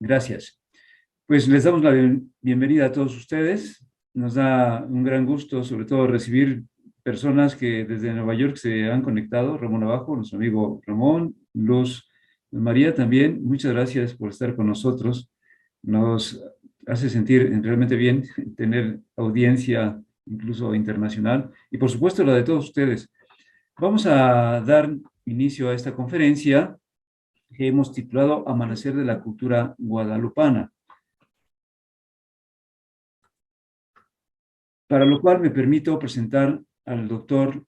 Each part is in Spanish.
Gracias. Pues les damos la bienvenida a todos ustedes. Nos da un gran gusto, sobre todo, recibir personas que desde Nueva York se han conectado. Ramón Abajo, nuestro amigo Ramón, Luz, María también. Muchas gracias por estar con nosotros. Nos hace sentir realmente bien tener audiencia, incluso internacional, y por supuesto la de todos ustedes. Vamos a dar inicio a esta conferencia que hemos titulado Amanecer de la Cultura Guadalupana, para lo cual me permito presentar al doctor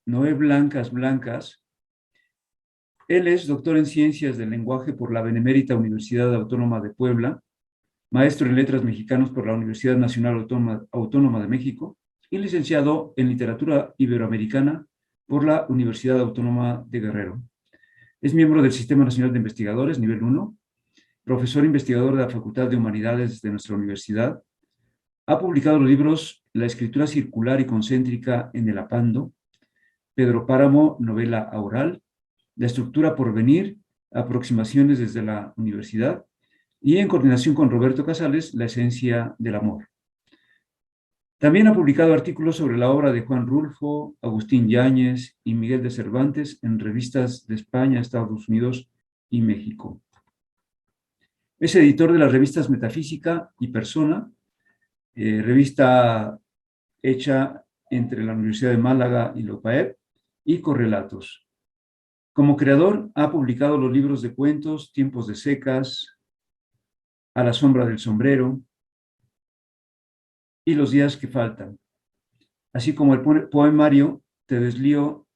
Noé Blancas Blancas. Él es doctor en Ciencias del Lenguaje por la Benemérita Universidad Autónoma de Puebla, maestro en Letras Mexicanas por la Universidad Nacional Autónoma de México y licenciado en Literatura Iberoamericana por la Universidad Autónoma de Guerrero. Es miembro del Sistema Nacional de Investigadores, nivel 1, profesor investigador de la Facultad de Humanidades de nuestra universidad. Ha publicado los libros La escritura circular y concéntrica en el apando, Pedro Páramo, novela oral, La estructura por venir, aproximaciones desde la universidad, y en coordinación con Roberto Casales, La esencia del amor. También ha publicado artículos sobre la obra de Juan Rulfo, Agustín Yáñez y Miguel de Cervantes en revistas de España, Estados Unidos y México. Es editor de las revistas Metafísica y Persona, revista hecha entre la Universidad de Málaga y la UPAEP, y Correlatos. Como creador, ha publicado los libros de cuentos Tiempos de secas, A la sombra del sombrero y Los días que faltan, así como el poemario Te deslío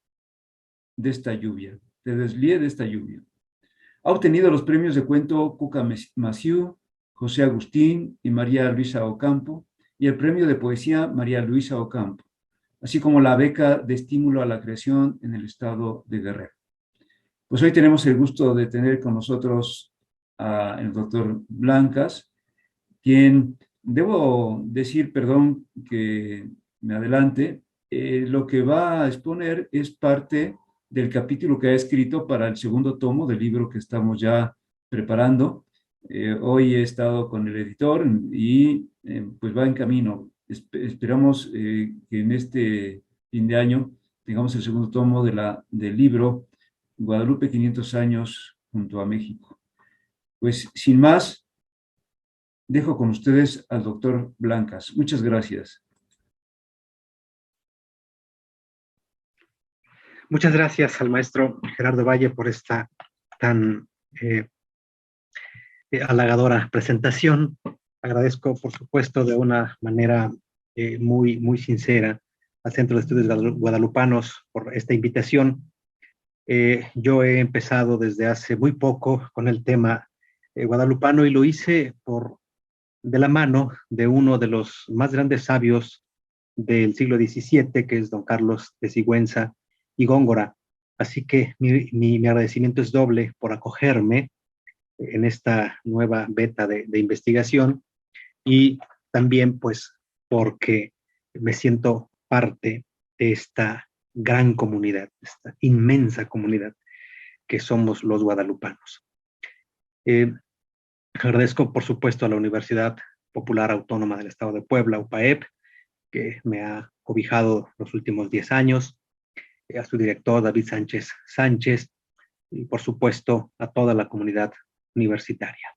de esta lluvia. Te deslié de esta lluvia. Ha obtenido los premios de cuento Cuca Maciú, José Agustín y María Luisa Ocampo, y el premio de poesía María Luisa Ocampo, así como la beca de estímulo a la creación en el estado de Guerrero. Pues hoy tenemos el gusto de tener con nosotros al doctor Blancas, quien, debo decir, perdón que me adelante, lo que va a exponer es parte del capítulo que ha escrito para el segundo tomo del libro que estamos ya preparando. Hoy he estado con el editor y pues va en camino. Esperamos que en este fin de año tengamos el segundo tomo del libro Guadalupe 500 años junto a México. Pues sin más, dejo con ustedes al doctor Blancas. Muchas gracias. Muchas gracias al maestro Gerardo Valle por esta tan halagadora presentación. Agradezco, por supuesto, de una manera muy sincera al Centro de Estudios Guadalupanos por esta invitación. Yo he empezado desde hace muy poco con el tema guadalupano y lo hice de la mano de uno de los más grandes sabios del siglo XVII, que es don Carlos de Sigüenza y Góngora. Así que mi agradecimiento es doble por acogerme en esta nueva beta de investigación y también pues porque me siento parte de esta gran comunidad, esta inmensa comunidad que somos los guadalupanos. Agradezco por supuesto a la Universidad Popular Autónoma del Estado de Puebla, UPAEP, que me ha cobijado los últimos 10 años, a su director David Sánchez Sánchez y por supuesto a toda la comunidad universitaria.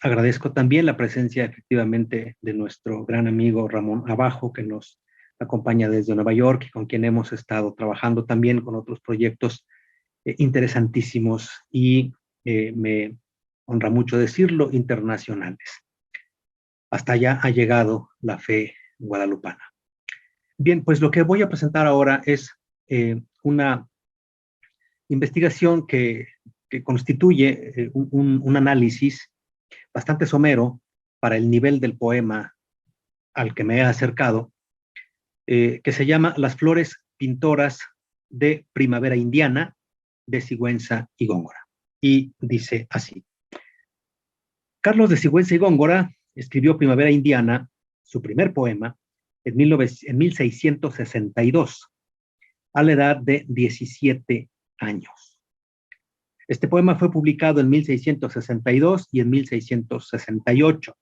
Agradezco también la presencia efectivamente de nuestro gran amigo Ramón Abajo, que nos acompaña desde Nueva York y con quien hemos estado trabajando también con otros proyectos interesantísimos y me honra mucho decirlo, internacionales. Hasta allá ha llegado la fe guadalupana. Bien, pues lo que voy a presentar ahora es una investigación que constituye un análisis bastante somero para el nivel del poema al que me he acercado, que se llama Las flores pintoras de primavera indiana de Sigüenza y Góngora. Y dice así. Carlos de Sigüenza y Góngora escribió Primavera Indiana, su primer poema, en 1662, a la edad de 17 años. Este poema fue publicado en 1662 y en 1668.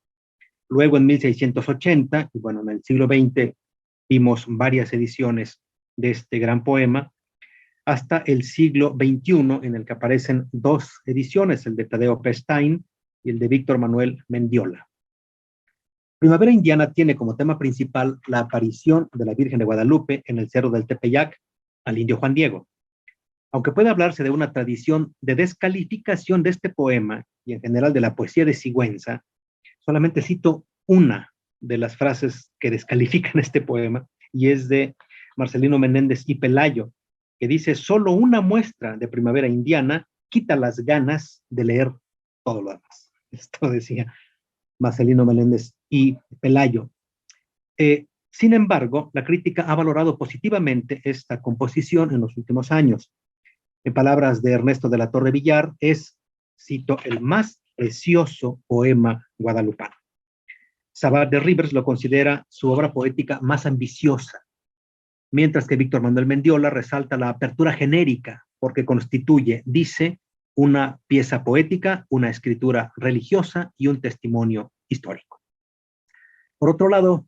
Luego en 1680, y bueno, en el siglo XX vimos varias ediciones de este gran poema, hasta el siglo XXI, en el que aparecen dos ediciones, el de Tadeo Pestein y el de Víctor Manuel Mendiola. Primavera Indiana tiene como tema principal la aparición de la Virgen de Guadalupe en el Cerro del Tepeyac al indio Juan Diego. Aunque puede hablarse de una tradición de descalificación de este poema y en general de la poesía de Sigüenza, solamente cito una de las frases que descalifican este poema, y es de Marcelino Menéndez y Pelayo, que dice: solo una muestra de Primavera Indiana quita las ganas de leer todo lo demás. Esto decía Marcelino Menéndez y Pelayo. Sin embargo, la crítica ha valorado positivamente esta composición en los últimos años. En palabras de Ernesto de la Torre Villar, es, cito, el más precioso poema guadalupano. Savart de Rivers lo considera su obra poética más ambiciosa, mientras que Víctor Manuel Mendiola resalta la apertura genérica porque constituye, dice, una pieza poética, una escritura religiosa y un testimonio histórico. Por otro lado,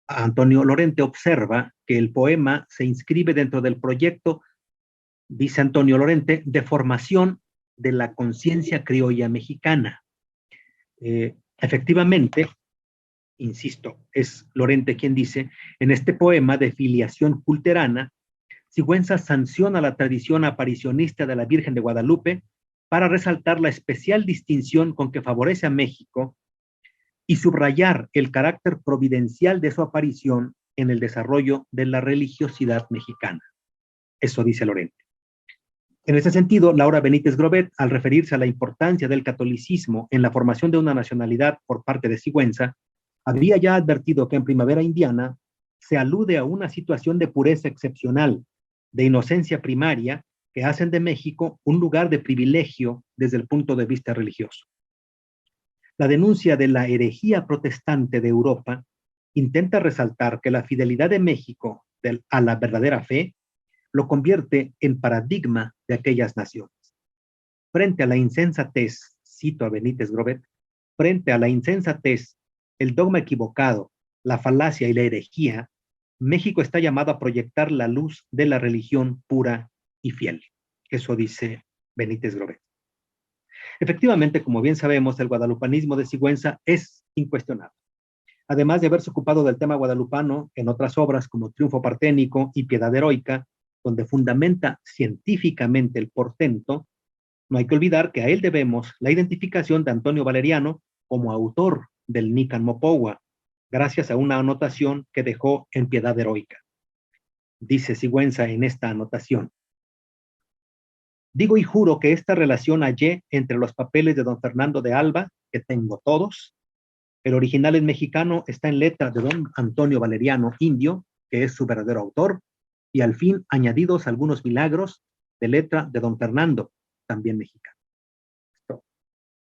Antonio Lorente observa que el poema se inscribe dentro del proyecto, dice Antonio Lorente, de formación de la conciencia criolla mexicana. Efectivamente, insisto, es Lorente quien dice, en este poema de filiación culterana, Sigüenza sanciona la tradición aparicionista de la Virgen de Guadalupe para resaltar la especial distinción con que favorece a México y subrayar el carácter providencial de su aparición en el desarrollo de la religiosidad mexicana. Eso dice Lorente. En ese sentido, Laura Benítez Grobet, al referirse a la importancia del catolicismo en la formación de una nacionalidad por parte de Sigüenza, había ya advertido que en Primavera Indiana se alude a una situación de pureza excepcional, de inocencia primaria, que hacen de México un lugar de privilegio desde el punto de vista religioso. La denuncia de la herejía protestante de Europa intenta resaltar que la fidelidad de México a la verdadera fe lo convierte en paradigma de aquellas naciones. Frente a la insensatez, cito a Benítez Grobet, frente a la insensatez, el dogma equivocado, la falacia y la herejía, México está llamado a proyectar la luz de la religión pura y fiel. Eso dice Benítez Grobet. Efectivamente, como bien sabemos, el guadalupanismo de Sigüenza es incuestionable. Además de haberse ocupado del tema guadalupano en otras obras como Triunfo Parténico y Piedad Heroica, donde fundamenta científicamente el portento, no hay que olvidar que a él debemos la identificación de Antonio Valeriano como autor del Nican Mopohua, gracias a una anotación que dejó en Piedad Heroica. Dice Sigüenza en esta anotación: digo y juro que esta relación hallé entre los papeles de don Fernando de Alba, que tengo todos. El original en mexicano está en letra de don Antonio Valeriano Indio, que es su verdadero autor, y al fin añadidos algunos milagros de letra de don Fernando, también mexicano.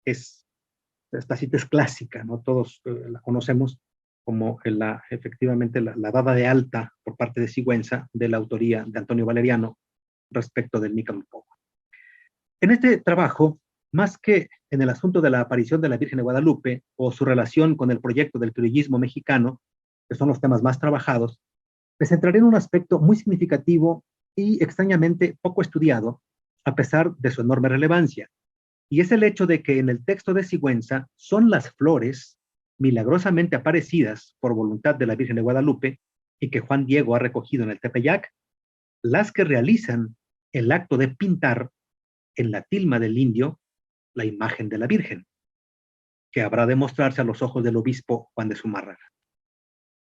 Esta cita es clásica, ¿no? Todos la conocemos como efectivamente la dada de alta por parte de Sigüenza de la autoría de Antonio Valeriano respecto del Nican Mopohua. En este trabajo, más que en el asunto de la aparición de la Virgen de Guadalupe o su relación con el proyecto del criollismo mexicano, que son los temas más trabajados, me centraré en un aspecto muy significativo y extrañamente poco estudiado, a pesar de su enorme relevancia, y es el hecho de que en el texto de Sigüenza son las flores milagrosamente aparecidas por voluntad de la Virgen de Guadalupe y que Juan Diego ha recogido en el Tepeyac, las que realizan el acto de pintar en la tilma del indio la imagen de la Virgen, que habrá de mostrarse a los ojos del obispo Juan de Zumárraga.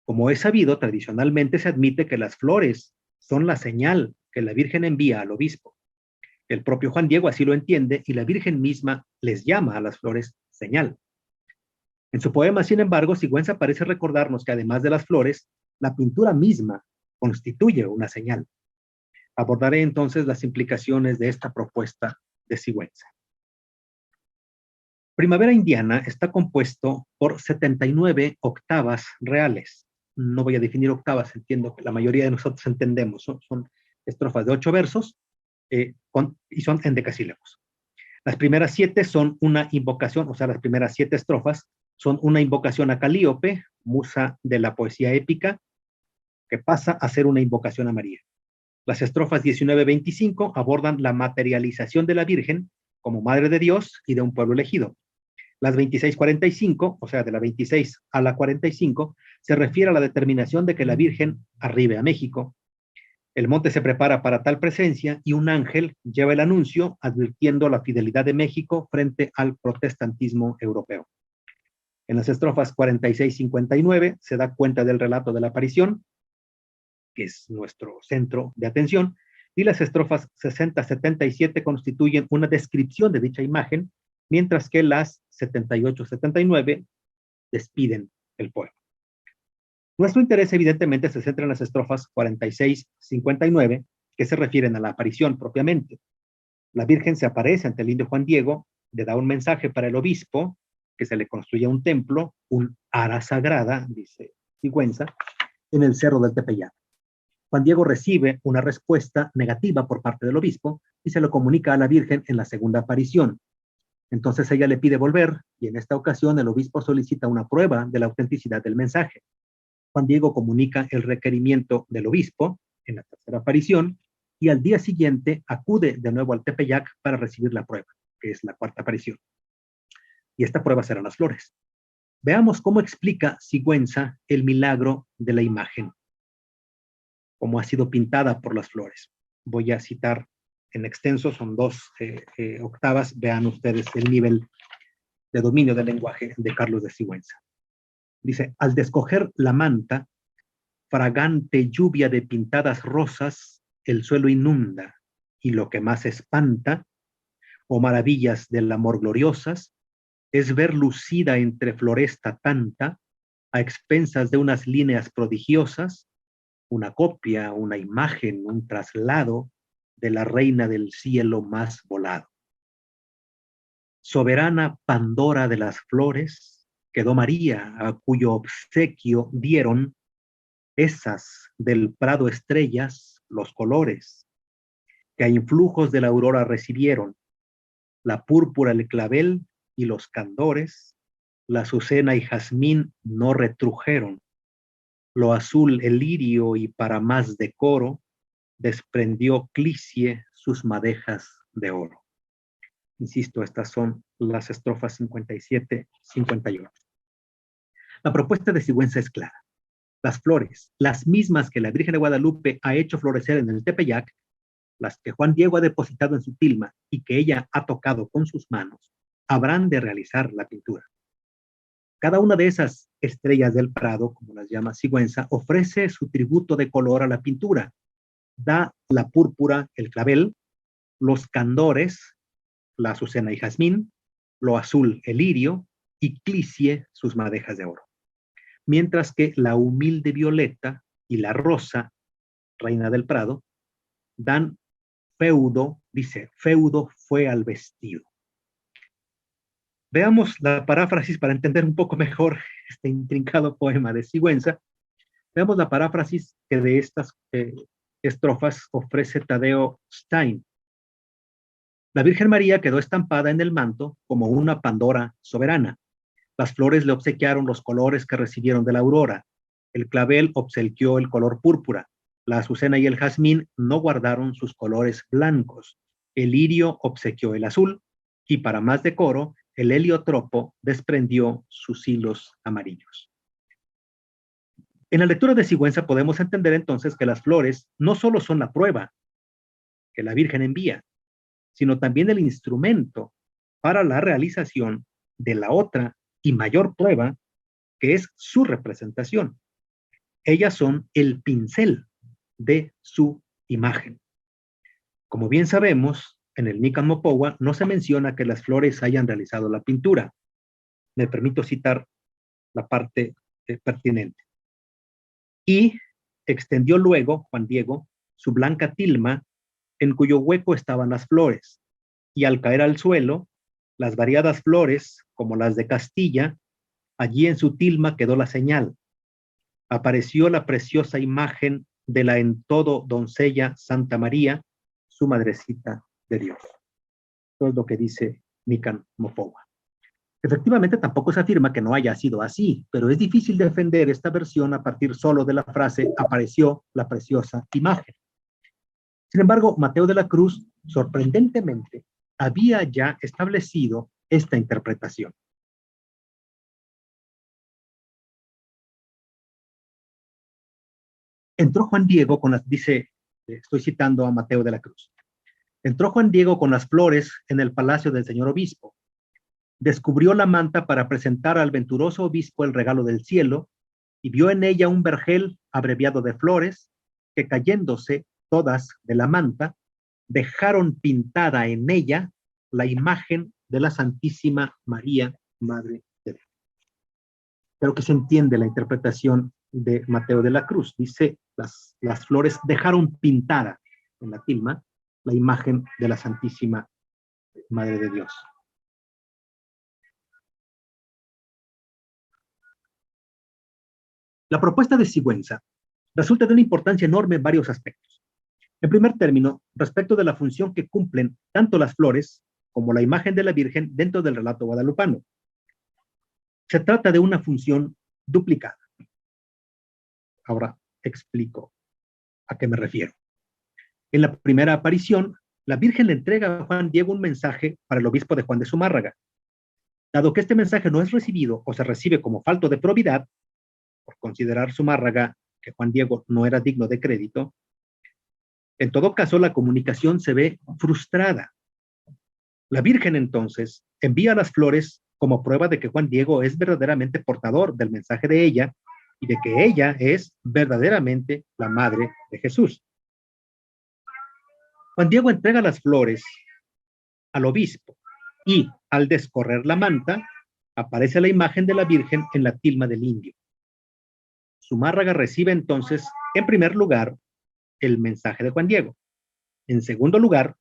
Como es sabido, tradicionalmente se admite que las flores son la señal que la Virgen envía al obispo. El propio Juan Diego así lo entiende y la Virgen misma les llama a las flores señal. En su poema, sin embargo, Sigüenza parece recordarnos que además de las flores, la pintura misma constituye una señal. Abordaré entonces las implicaciones de esta propuesta de Sigüenza. Primavera Indiana está compuesto por 79 octavas reales. No voy a definir octavas, entiendo que la mayoría de nosotros entendemos. Son estrofas de 8 versos y son endecasílabos. Las primeras 7 son una invocación, o sea, las primeras 7 estrofas son una invocación a Calíope, musa de la poesía épica, que pasa a ser una invocación a María. Las estrofas 19-25 abordan la materialización de la Virgen como Madre de Dios y de un pueblo elegido. Las 26-45, o sea, de la 26 a la 45, se refiere a la determinación de que la Virgen arribe a México. El monte se prepara para tal presencia y un ángel lleva el anuncio advirtiendo la fidelidad de México frente al protestantismo europeo. En las estrofas 46-59 se da cuenta del relato de la aparición, que es nuestro centro de atención, y las estrofas 60-77 constituyen una descripción de dicha imagen, mientras que las 78-79 despiden el poema. Nuestro interés evidentemente se centra en las estrofas 46-59, que se refieren a la aparición propiamente. La Virgen se aparece ante el indio Juan Diego, le da un mensaje para el obispo, que se le construya un templo, un ara sagrada, dice Sigüenza, en el cerro del Tepeyac. Juan Diego recibe una respuesta negativa por parte del obispo y se lo comunica a la Virgen en la segunda aparición. Entonces ella le pide volver y en esta ocasión el obispo solicita una prueba de la autenticidad del mensaje. Juan Diego comunica el requerimiento del obispo en la tercera aparición y al día siguiente acude de nuevo al Tepeyac para recibir la prueba, que es la cuarta aparición. Y esta prueba serán las flores. Veamos cómo explica Sigüenza el milagro de la imagen, cómo ha sido pintada por las flores. Voy a citar en extenso, son 2 octavas, vean ustedes el nivel de dominio del lenguaje de Carlos de Sigüenza. Dice, al descoger la manta, fragante lluvia de pintadas rosas, el suelo inunda, y lo que más espanta, o maravillas del amor gloriosas, es ver lucida entre floresta tanta, a expensas de unas líneas prodigiosas, una copia, una imagen, un traslado de la reina del cielo más volado. Soberana Pandora de las flores, quedó María, a cuyo obsequio dieron esas del prado estrellas los colores, que a influjos de la aurora recibieron, la púrpura el clavel y los candores, la azucena y jazmín no retrujeron, lo azul el lirio y para más decoro, desprendió Clicie sus madejas de oro. Insisto, estas son las estrofas 57-58. La propuesta de Sigüenza es clara. Las flores, las mismas que la Virgen de Guadalupe ha hecho florecer en el Tepeyac, las que Juan Diego ha depositado en su tilma y que ella ha tocado con sus manos, habrán de realizar la pintura. Cada una de esas estrellas del prado, como las llama Sigüenza, ofrece su tributo de color a la pintura. Da la púrpura, el clavel, los candores, la azucena y jazmín, lo azul, el lirio, y Clicie, sus madejas de oro. Mientras que la humilde violeta y la rosa, reina del prado, dan feudo, dice, feudo fue al vestido. Veamos la paráfrasis para entender un poco mejor este intrincado poema de Sigüenza. Veamos la paráfrasis que de estas estrofas ofrece Tadeo Stein. La Virgen María quedó estampada en el manto como una Pandora soberana. Las flores le obsequiaron los colores que recibieron de la aurora. El clavel obsequió el color púrpura. La azucena y el jazmín no guardaron sus colores blancos. El lirio obsequió el azul. Y para más decoro, el heliotropo desprendió sus hilos amarillos. En la lectura de Sigüenza podemos entender entonces que las flores no solo son la prueba que la Virgen envía, sino también el instrumento para la realización de la otra y mayor prueba, que es su representación. Ellas son el pincel de su imagen. Como bien sabemos, en el Nican Mopowa no se menciona que las flores hayan realizado la pintura. Me permito citar la parte pertinente. Y extendió luego, Juan Diego, su blanca tilma, en cuyo hueco estaban las flores, y al caer al suelo, las variadas flores, como las de Castilla, allí en su tilma quedó la señal. Apareció la preciosa imagen de la en todo doncella Santa María, su madrecita de Dios. Esto es lo que dice Nican Mopowa. Efectivamente, tampoco se afirma que no haya sido así, pero es difícil defender esta versión a partir solo de la frase apareció la preciosa imagen. Sin embargo, Mateo de la Cruz, sorprendentemente, había ya establecido esta interpretación. Entró Juan Diego con las, dice, estoy citando a Mateo de la Cruz, entró Juan Diego con las flores en el palacio del señor obispo. Descubrió la manta para presentar al venturoso obispo el regalo del cielo y vio en ella un vergel abreviado de flores que, cayéndose todas de la manta, dejaron pintada en ella la imagen de la Santísima María, Madre de Dios. Creo que se entiende la interpretación de Mateo de la Cruz. Dice, las flores dejaron pintada en la tilma la imagen de la Santísima Madre de Dios. La propuesta de Sigüenza resulta de una importancia enorme en varios aspectos. En primer término, respecto de la función que cumplen tanto las flores como la imagen de la Virgen dentro del relato guadalupano. Se trata de una función duplicada. Ahora explico a qué me refiero. En la primera aparición, la Virgen le entrega a Juan Diego un mensaje para el obispo de Juan de Zumárraga. Dado que este mensaje no es recibido o se recibe como falto de probidad, por considerar Zumárraga que Juan Diego no era digno de crédito, en todo caso la comunicación se ve frustrada. La Virgen entonces envía las flores como prueba de que Juan Diego es verdaderamente portador del mensaje de ella y de que ella es verdaderamente la madre de Jesús. Juan Diego entrega las flores al obispo y al descorrer la manta aparece la imagen de la Virgen en la tilma del indio. Zumárraga recibe entonces, en primer lugar, el mensaje de Juan Diego. En segundo lugar,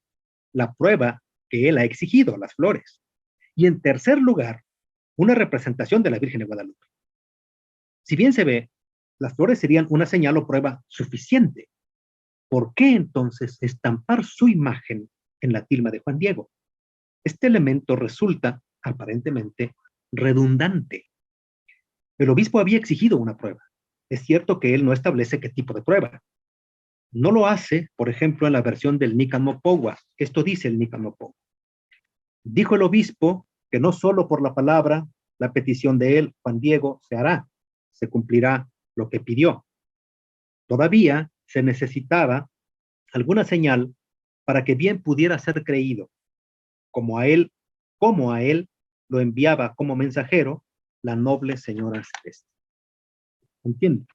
la prueba que él ha exigido, las flores. Y en tercer lugar, una representación de la Virgen de Guadalupe. Si bien se ve, las flores serían una señal o prueba suficiente. ¿Por qué entonces estampar su imagen en la tilma de Juan Diego? Este elemento resulta aparentemente redundante. El obispo había exigido una prueba. Es cierto que él no establece qué tipo de prueba. No lo hace, por ejemplo, en la versión del Nican Mopowa. Esto dice el Nican Mopowa. Dijo el obispo que no solo por la palabra, la petición de él, Juan Diego, se hará, se cumplirá lo que pidió. Todavía se necesitaba alguna señal para que bien pudiera ser creído, como a él lo enviaba como mensajero la noble señora celeste. ¿Entiende?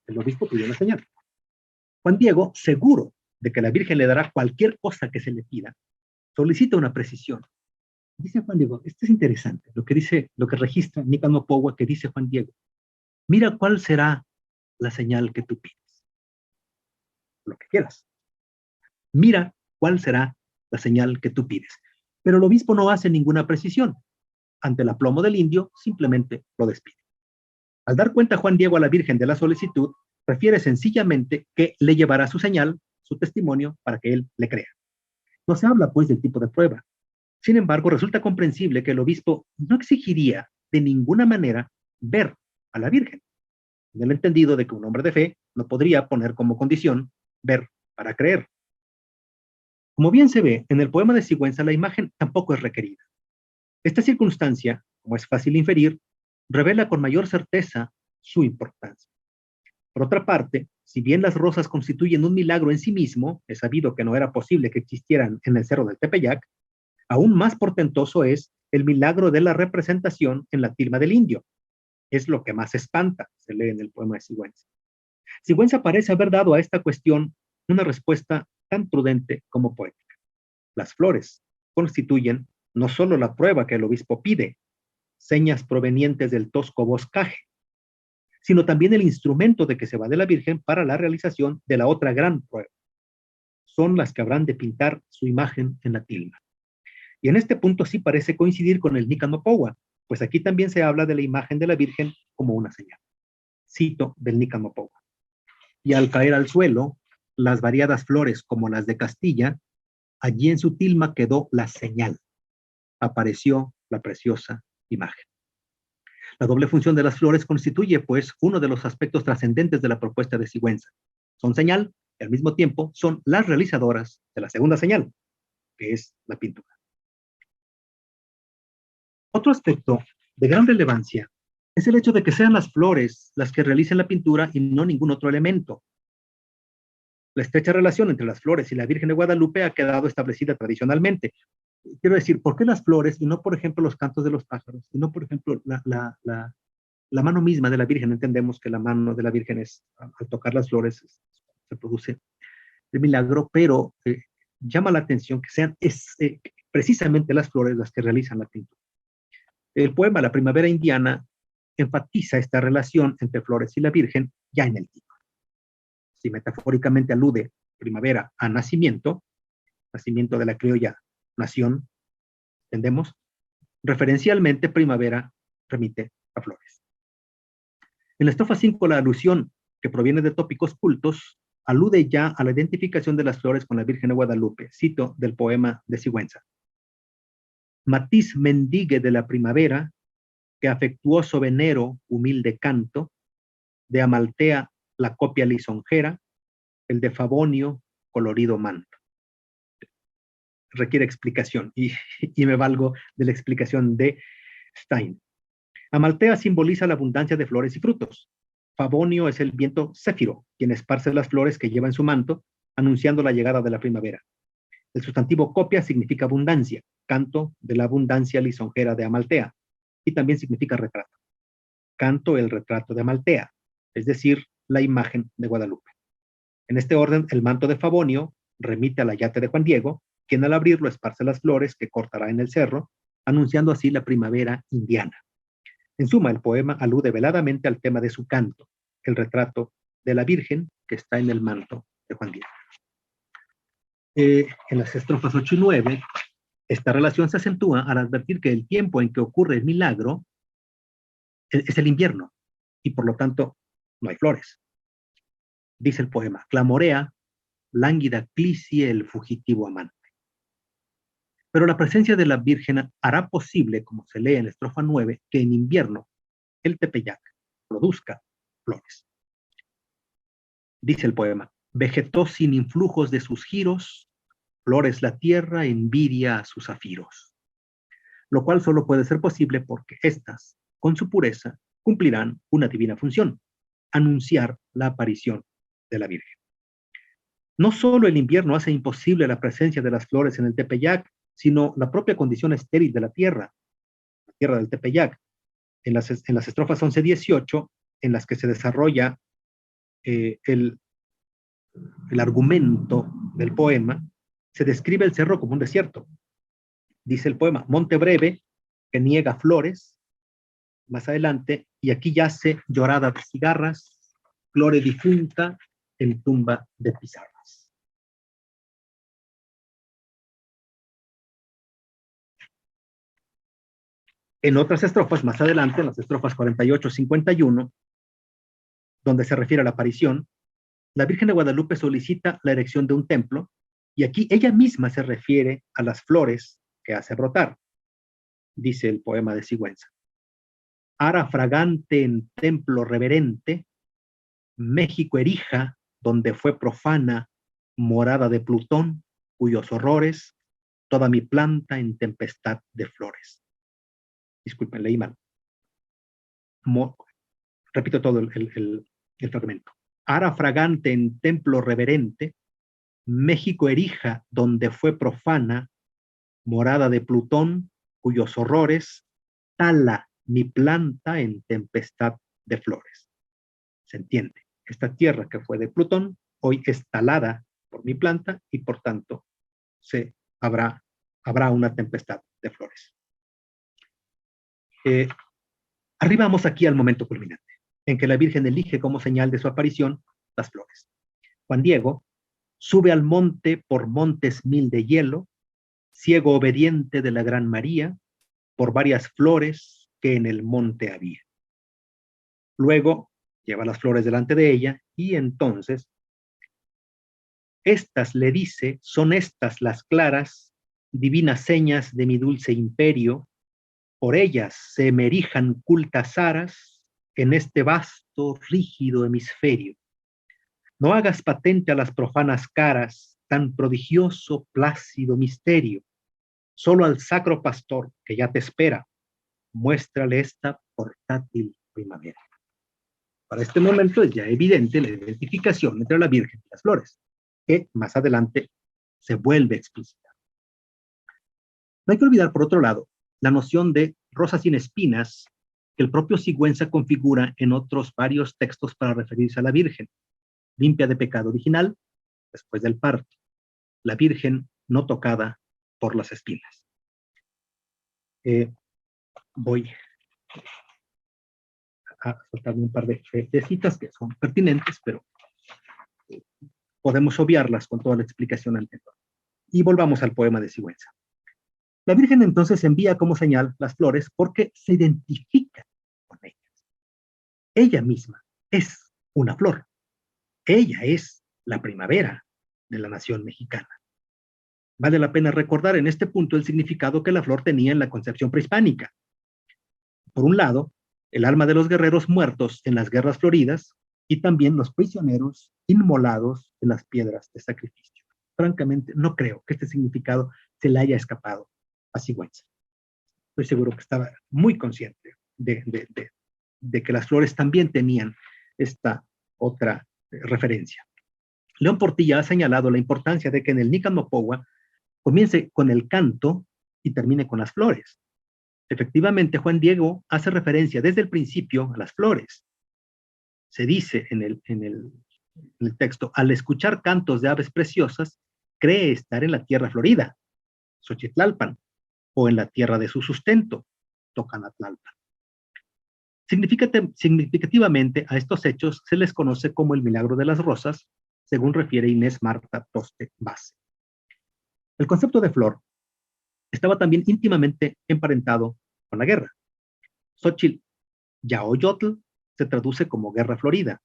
El obispo pidió una señal. Juan Diego, seguro de que la Virgen le dará cualquier cosa que se le pida, solicita una precisión. Dice Juan Diego, esto es interesante, lo que registra Nican Mopowa, que dice Juan Diego, mira cuál será la señal que tú pides. Lo que quieras. Mira cuál será la señal que tú pides. Pero el obispo no hace ninguna precisión. Ante el aplomo del indio, simplemente lo despide. Al dar cuenta Juan Diego a la Virgen de la solicitud, refiere sencillamente que le llevará su señal, su testimonio, para que él le crea. No se habla, pues, del tipo de prueba. Sin embargo, resulta comprensible que el obispo no exigiría de ninguna manera ver a la Virgen, en el entendido de que un hombre de fe no podría poner como condición ver para creer. Como bien se ve, en el poema de Sigüenza la imagen tampoco es requerida. Esta circunstancia, como es fácil inferir, revela con mayor certeza su importancia. Por otra parte, si bien las rosas constituyen un milagro en sí mismo, es sabido que no era posible que existieran en el cerro del Tepeyac, aún más portentoso es el milagro de la representación en la tilma del indio. Es lo que más espanta, se lee en el poema de Sigüenza. Sigüenza parece haber dado a esta cuestión una respuesta tan prudente como poética. Las flores constituyen no solo la prueba que el obispo pide, señas provenientes del tosco boscaje, sino también el instrumento de que se vale la Virgen para la realización de la otra gran prueba. Son las que habrán de pintar su imagen en la tilma. Y en este punto sí parece coincidir con el Nican Mopowa, pues aquí también se habla de la imagen de la Virgen como una señal. Cito del Nican Mopowa. Y al caer al suelo, las variadas flores como las de Castilla, allí en su tilma quedó la señal, apareció la preciosa imagen. La doble función de las flores constituye, pues, uno de los aspectos trascendentes de la propuesta de Sigüenza. Son señal y al mismo tiempo son las realizadoras de la segunda señal, que es la pintura. Otro aspecto de gran relevancia es el hecho de que sean las flores las que realicen la pintura y no ningún otro elemento. La estrecha relación entre las flores y la Virgen de Guadalupe ha quedado establecida tradicionalmente. Quiero decir, ¿por qué las flores y no, por ejemplo, los cantos de los pájaros? Y no, por ejemplo, la mano misma de la Virgen. Entendemos que la mano de la Virgen es, al tocar las flores, se produce el milagro, pero llama la atención que sean precisamente las flores las que realizan la pintura. El poema La Primavera Indiana enfatiza esta relación entre flores y la Virgen ya en el título. Si metafóricamente alude primavera a nacimiento de la criolla nación, entendemos, referencialmente primavera remite a flores. En la estrofa 5, la alusión, que proviene de tópicos cultos, alude ya a la identificación de las flores con la Virgen de Guadalupe. Cito del poema de Sigüenza. Matiz mendigue de la primavera, que afectuoso venero, humilde canto, de Amaltea la copia lisonjera, el de Favonio, colorido manto. Requiere explicación y me valgo de la explicación de Stein. Amaltea simboliza la abundancia de flores y frutos. Favonio es el viento céfiro, quien esparce las flores que lleva en su manto, anunciando la llegada de la primavera. El sustantivo copia significa abundancia, canto de la abundancia lisonjera de Amaltea, y también significa retrato. Canto el retrato de Amaltea, es decir, la imagen de Guadalupe. En este orden, el manto de Favonio remite al ayate de Juan Diego, quien al abrirlo esparce las flores que cortará en el cerro, anunciando así la primavera indiana. En suma, el poema alude veladamente al tema de su canto, el retrato de la Virgen que está en el manto de Juan Diego. En las estrofas 8 y 9, esta relación se acentúa al advertir que el tiempo en que ocurre el milagro es el invierno, y por lo tanto no hay flores. Dice el poema, clamorea, lánguida clicie el fugitivo amante. Pero la presencia de la Virgen hará posible, como se lee en la estrofa 9, que en invierno el Tepeyac produzca flores. Dice el poema, vegetó sin influjos de sus giros, flores la tierra, envidia a sus zafiros. Lo cual solo puede ser posible porque éstas, con su pureza, cumplirán una divina función, anunciar la aparición de la Virgen. No solo el invierno hace imposible la presencia de las flores en el Tepeyac, sino la propia condición estéril de la tierra del Tepeyac. En las estrofas 11 y 18, en las que se desarrolla el argumento del poema, se describe el cerro como un desierto. Dice el poema, monte breve que niega flores, más adelante, y aquí yace llorada de cigarras, flore difunta en tumba de pizarras. En otras estrofas, más adelante, en las estrofas 48-51, donde se refiere a la aparición, la Virgen de Guadalupe solicita la erección de un templo, y aquí ella misma se refiere a las flores que hace brotar. Dice el poema de Sigüenza. Ara fragante en templo reverente, México erija, donde fue profana, morada de Plutón, cuyos horrores, toda mi planta en tempestad de flores. Disculpen, leí mal. Repito todo el fragmento. Ara fragante en templo reverente, México erija, donde fue profana, morada de Plutón, cuyos horrores, tala mi planta en tempestad de flores. ¿Se entiende? Esta tierra que fue de Plutón, hoy es talada por mi planta y por tanto habrá una tempestad de flores. Arribamos aquí al momento culminante, en que la Virgen elige como señal de su aparición las flores. Juan Diego sube al monte por montes mil de hielo, ciego obediente de la Gran María, por varias flores que en el monte había. Luego lleva las flores delante de ella y entonces, estas le dice, son estas las claras divinas señas de mi dulce imperio, por ellas se me erijan cultas aras en este vasto, rígido hemisferio. No hagas patente a las profanas caras tan prodigioso, plácido misterio. Solo al sacro pastor que ya te espera, muéstrale esta portátil primavera. Para este momento es ya evidente la identificación entre la Virgen y las flores, que más adelante se vuelve explícita. No hay que olvidar, por otro lado, la noción de rosa sin espinas que el propio Sigüenza configura en otros varios textos para referirse a la Virgen, limpia de pecado original, después del parto, la Virgen no tocada por las espinas. Voy a soltarme un par de citas que son pertinentes, pero podemos obviarlas con toda la explicación anterior. Y volvamos al poema de Sigüenza. La Virgen entonces envía como señal las flores porque se identifica con ellas. Ella misma es una flor. Ella es la primavera de la nación mexicana. Vale la pena recordar en este punto el significado que la flor tenía en la concepción prehispánica. Por un lado, el alma de los guerreros muertos en las guerras floridas y también los prisioneros inmolados en las piedras de sacrificio. Francamente, no creo que este significado se le haya escapado a Sigüenza. Estoy seguro que estaba muy consciente de que las flores también tenían esta otra referencia. León Portilla ha señalado la importancia de que en el Nican Mopohua comience con el canto y termine con las flores. Efectivamente, Juan Diego hace referencia desde el principio a las flores. Se dice en el texto, al escuchar cantos de aves preciosas, cree estar en la tierra florida, Xochitlalpan, o en la tierra de su sustento, Tocanatlalpan. Significativamente a estos hechos se les conoce como el milagro de las rosas, según refiere Inés Marta Toste Base. El concepto de flor estaba también íntimamente emparentado con la guerra. Xochitl Yaoyotl se traduce como guerra florida.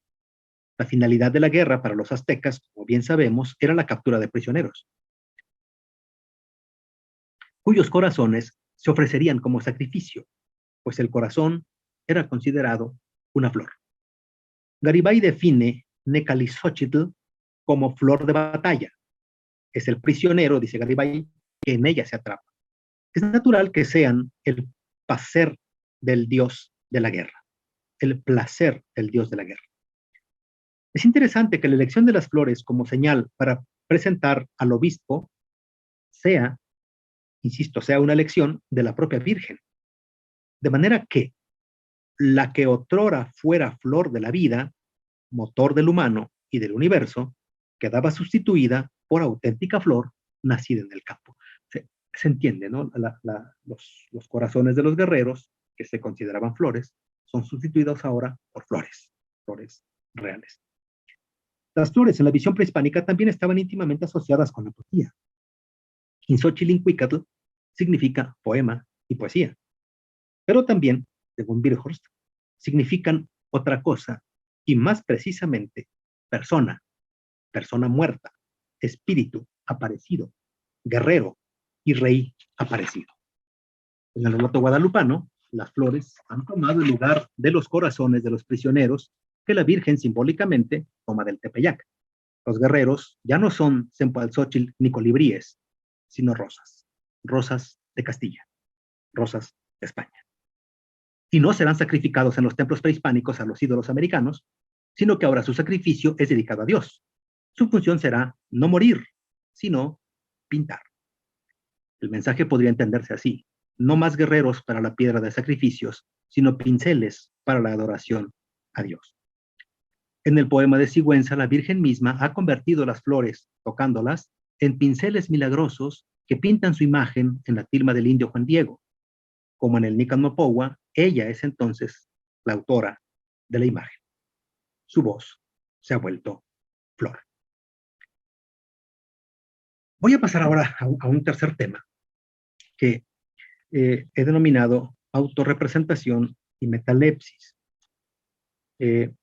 La finalidad de la guerra para los aztecas, como bien sabemos, era la captura de prisioneros, cuyos corazones se ofrecerían como sacrificio, pues el corazón era considerado una flor. Garibay define Necalizóchitl como flor de batalla. Es el prisionero, dice Garibay, que en ella se atrapa. Es natural que sean el placer del dios de la guerra, el placer del dios de la guerra. Es interesante que la elección de las flores como señal para presentar al obispo sea, insisto, sea una elección de la propia Virgen. De manera que la que otrora fuera flor de la vida, motor del humano y del universo, quedaba sustituida por auténtica flor nacida en el campo. Se entiende, ¿no? Los corazones de los guerreros, que se consideraban flores, son sustituidos ahora por flores reales. Las flores en la visión prehispánica también estaban íntimamente asociadas con la poesía. Quinzóchitl significa poema y poesía, pero también, según Birkhorst, significan otra cosa, y más precisamente persona muerta, espíritu aparecido, guerrero y rey aparecido. En el relato guadalupano, las flores han tomado el lugar de los corazones de los prisioneros que la Virgen simbólicamente toma del Tepeyac. Los guerreros ya no son cempalzóchitl ni colibríes, sino rosas de Castilla, rosas de España. Y no serán sacrificados en los templos prehispánicos a los ídolos americanos, sino que ahora su sacrificio es dedicado a Dios. Su función será no morir, sino pintar. El mensaje podría entenderse así: no más guerreros para la piedra de sacrificios, sino pinceles para la adoración a Dios. En el poema de Sigüenza, la Virgen misma ha convertido las flores, tocándolas, en pinceles milagrosos que pintan su imagen en la tilma del indio Juan Diego. Como en el Nican Mopohua, ella es entonces la autora de la imagen. Su voz se ha vuelto flor. Voy a pasar ahora a un tercer tema que he denominado autorrepresentación y metalepsis, que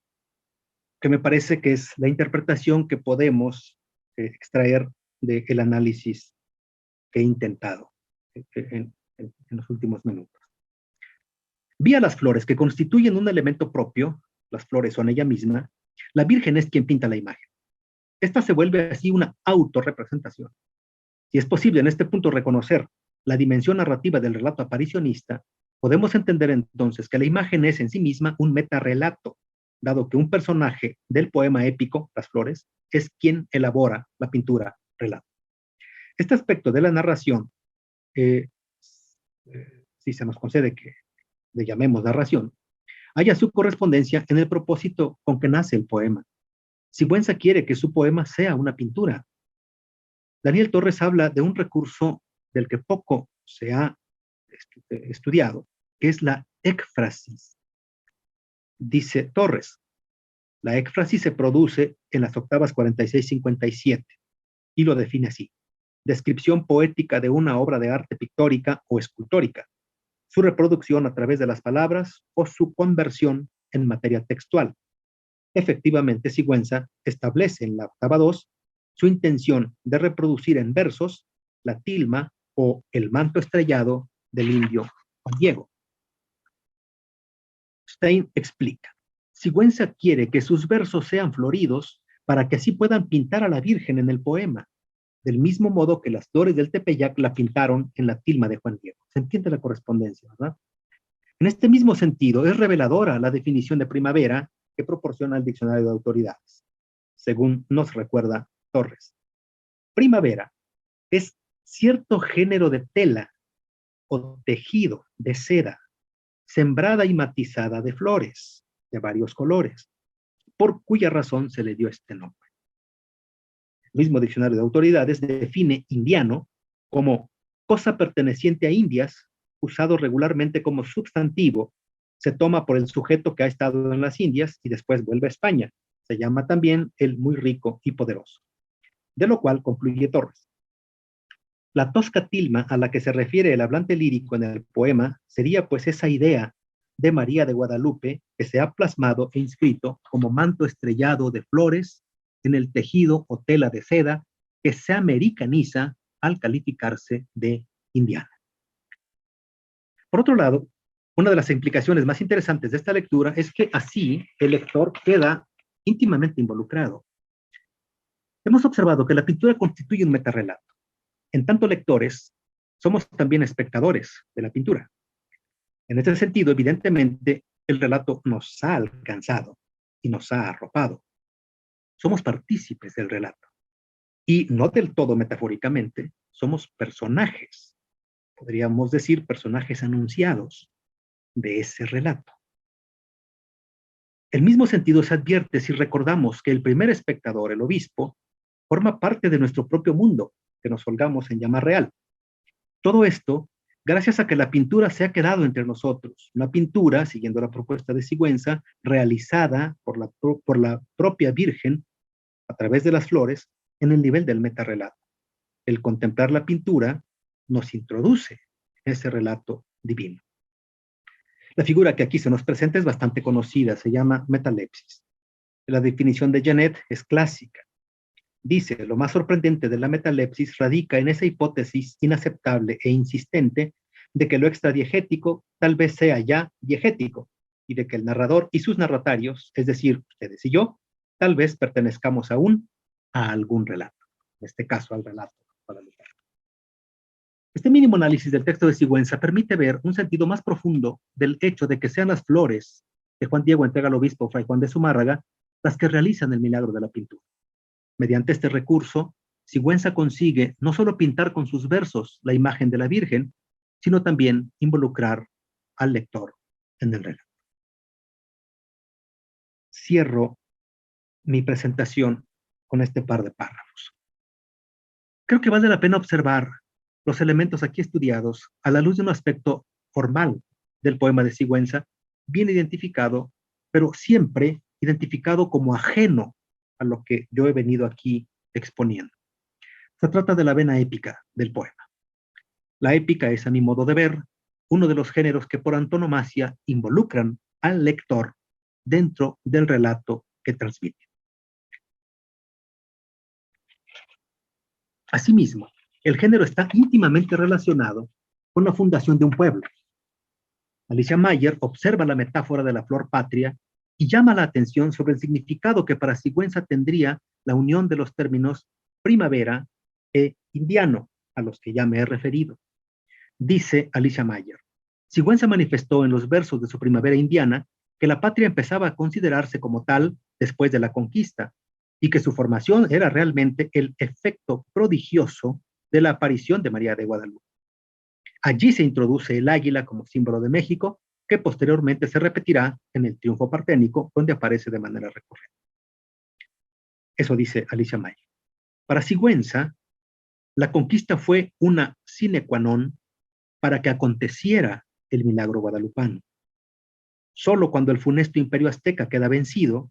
me parece que es la interpretación que podemos extraer del análisis que he intentado en los últimos minutos. Vi a las flores que constituyen un elemento propio, las flores son ella misma, la Virgen es quien pinta la imagen. Esta se vuelve así una autorrepresentación. Si es posible en este punto reconocer la dimensión narrativa del relato aparicionista, podemos entender entonces que la imagen es en sí misma un metarrelato, dado que un personaje del poema épico, Las Flores, es quien elabora la pintura relato. Este aspecto de la narración, si se nos concede que le llamemos narración, halla su correspondencia en el propósito con que nace el poema. Sigüenza quiere que su poema sea una pintura. Daniel Torres habla de un recurso del que poco se ha estudiado, que es la écfrasis. Dice Torres, la écfrasis se produce en las octavas 46-57 y lo define así: descripción poética de una obra de arte pictórica o escultórica, su reproducción a través de las palabras o su conversión en materia textual. Efectivamente, Sigüenza establece en la octava 2 su intención de reproducir en versos la tilma o el manto estrellado del indio Juan Diego. Stein explica, Sigüenza quiere que sus versos sean floridos para que así puedan pintar a la Virgen en el poema, del mismo modo que las flores del Tepeyac la pintaron en la tilma de Juan Diego. Se entiende la correspondencia, ¿verdad? En este mismo sentido, es reveladora la definición de primavera que proporciona el diccionario de autoridades, según nos recuerda Torres. Primavera es cierto género de tela o tejido de seda, sembrada y matizada de flores de varios colores, por cuya razón se le dio este nombre. El mismo diccionario de autoridades define indiano como cosa perteneciente a Indias, usado regularmente como sustantivo. Se toma por el sujeto que ha estado en las Indias y después vuelve a España. Se llama también el muy rico y poderoso. De lo cual concluye Torres. La tosca tilma a la que se refiere el hablante lírico en el poema sería pues esa idea de María de Guadalupe que se ha plasmado e inscrito como manto estrellado de flores en el tejido o tela de seda que se americaniza al calificarse de indiana. Por otro lado, una de las implicaciones más interesantes de esta lectura es que así el lector queda íntimamente involucrado. Hemos observado que la pintura constituye un metarrelato. En tanto lectores, somos también espectadores de la pintura. En este sentido, evidentemente, el relato nos ha alcanzado y nos ha arropado. Somos partícipes del relato. Y no del todo metafóricamente, somos personajes. Podríamos decir personajes anunciados de ese relato. El mismo sentido se advierte si recordamos que el primer espectador, el obispo, forma parte de nuestro propio mundo, que nos holgamos en llamar real. Todo esto gracias a que la pintura se ha quedado entre nosotros. Una pintura, siguiendo la propuesta de Sigüenza, realizada por la propia Virgen a través de las flores en el nivel del metarrelato. El contemplar la pintura nos introduce en ese relato divino. La figura que aquí se nos presenta es bastante conocida, se llama metalepsis. La definición de Janet es clásica. Dice, lo más sorprendente de la metalepsis radica en esa hipótesis inaceptable e insistente de que lo extradiegético tal vez sea ya diegético y de que el narrador y sus narratarios, es decir, ustedes y yo, tal vez pertenezcamos aún a algún relato, en este caso al relato guadalupano. Este mínimo análisis del texto de Sigüenza permite ver un sentido más profundo del hecho de que sean las flores que Juan Diego entrega al obispo Fray Juan de Zumárraga las que realizan el milagro de la pintura. Mediante este recurso, Sigüenza consigue no solo pintar con sus versos la imagen de la Virgen, sino también involucrar al lector en el relato. Cierro mi presentación con este par de párrafos. Creo que vale la pena observar los elementos aquí estudiados a la luz de un aspecto formal del poema de Sigüenza, bien identificado, pero siempre identificado como ajeno a lo que yo he venido aquí exponiendo. Se trata de la vena épica del poema. La épica es, a mi modo de ver, uno de los géneros que por antonomasia involucran al lector dentro del relato que transmite. Asimismo, el género está íntimamente relacionado con la fundación de un pueblo. Alicia Mayer observa la metáfora de la flor patria y llama la atención sobre el significado que para Sigüenza tendría la unión de los términos primavera e indiano, a los que ya me he referido. Dice Alicia Mayer, Sigüenza manifestó en los versos de su Primavera Indiana que la patria empezaba a considerarse como tal después de la conquista y que su formación era realmente el efecto prodigioso de la aparición de María de Guadalupe. Allí se introduce el águila como símbolo de México, que posteriormente se repetirá en el triunfo parténico, donde aparece de manera recurrente. Eso dice Alicia Mayer. Para Sigüenza, la conquista fue una sine qua non para que aconteciera el milagro guadalupano. Solo cuando el funesto imperio azteca queda vencido,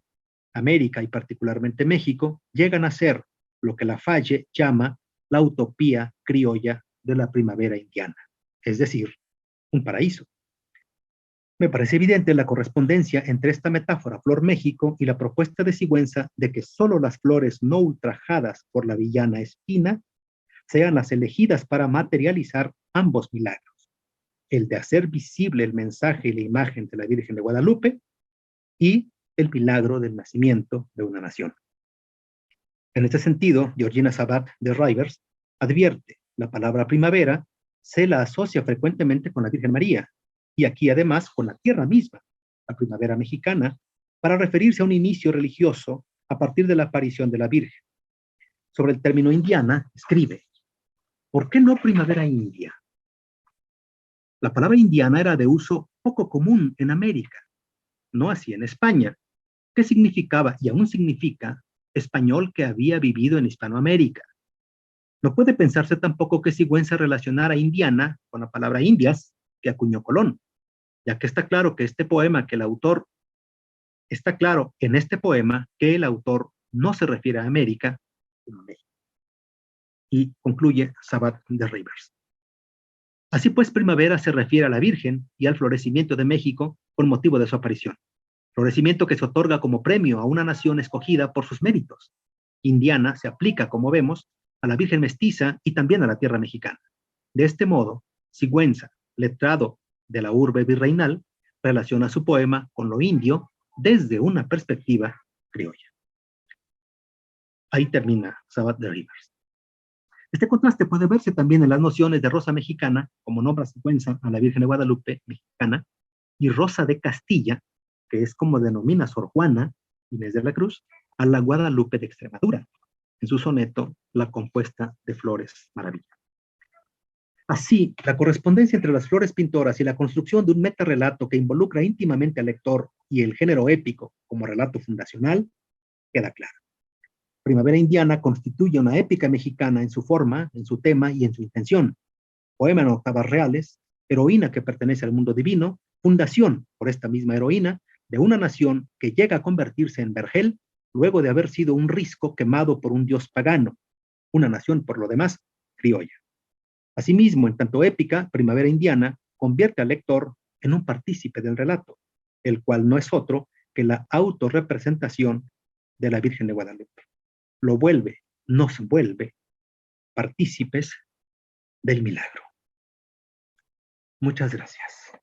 América y particularmente México llegan a ser lo que Lafalle llama la utopía criolla de la primavera indiana, es decir, un paraíso. Me parece evidente la correspondencia entre esta metáfora Flor México y la propuesta de Sigüenza de que solo las flores no ultrajadas por la villana espina sean las elegidas para materializar ambos milagros, el de hacer visible el mensaje y la imagen de la Virgen de Guadalupe y el milagro del nacimiento de una nación. En este sentido, Georgina Sabat de Rivers advierte, la palabra primavera se la asocia frecuentemente con la Virgen María, y aquí además con la tierra misma, la primavera mexicana, para referirse a un inicio religioso a partir de la aparición de la Virgen. Sobre el término indiana, escribe, ¿por qué no primavera india? La palabra indiana era de uso poco común en América, no así en España, que significaba y aún significa español que había vivido en Hispanoamérica. No puede pensarse tampoco que Sigüenza relacionara indiana con la palabra indias que acuñó Colón, ya que está claro que está claro en este poema que el autor no se refiere a América, sino a México. Y concluye Sabat de Rivers. Así pues, primavera se refiere a la Virgen y al florecimiento de México con motivo de su aparición. Florecimiento que se otorga como premio a una nación escogida por sus méritos. Indiana se aplica, como vemos, a la Virgen mestiza y también a la tierra mexicana. De este modo, Sigüenza, letrado de la urbe virreinal, relaciona su poema con lo indio desde una perspectiva criolla. Ahí termina Sabat de Rivers. Este contraste puede verse también en las nociones de Rosa Mexicana, como nombra Sigüenza a la Virgen de Guadalupe mexicana, y Rosa de Castilla, que es como denomina Sor Juana Inés de la Cruz, a la Guadalupe de Extremadura, en su soneto La compuesta de flores maravilla. Así, la correspondencia entre las flores pintoras y la construcción de un metarrelato que involucra íntimamente al lector y el género épico como relato fundacional queda clara. Primavera Indiana constituye una épica mexicana en su forma, en su tema y en su intención. Poema en octavas reales, heroína que pertenece al mundo divino, fundación, por esta misma heroína, de una nación que llega a convertirse en vergel luego de haber sido un risco quemado por un dios pagano, una nación, por lo demás, criolla. Asimismo, en tanto épica, Primavera Indiana convierte al lector en un partícipe del relato, el cual no es otro que la autorrepresentación de la Virgen de Guadalupe. Nos vuelve partícipes del milagro. Muchas gracias.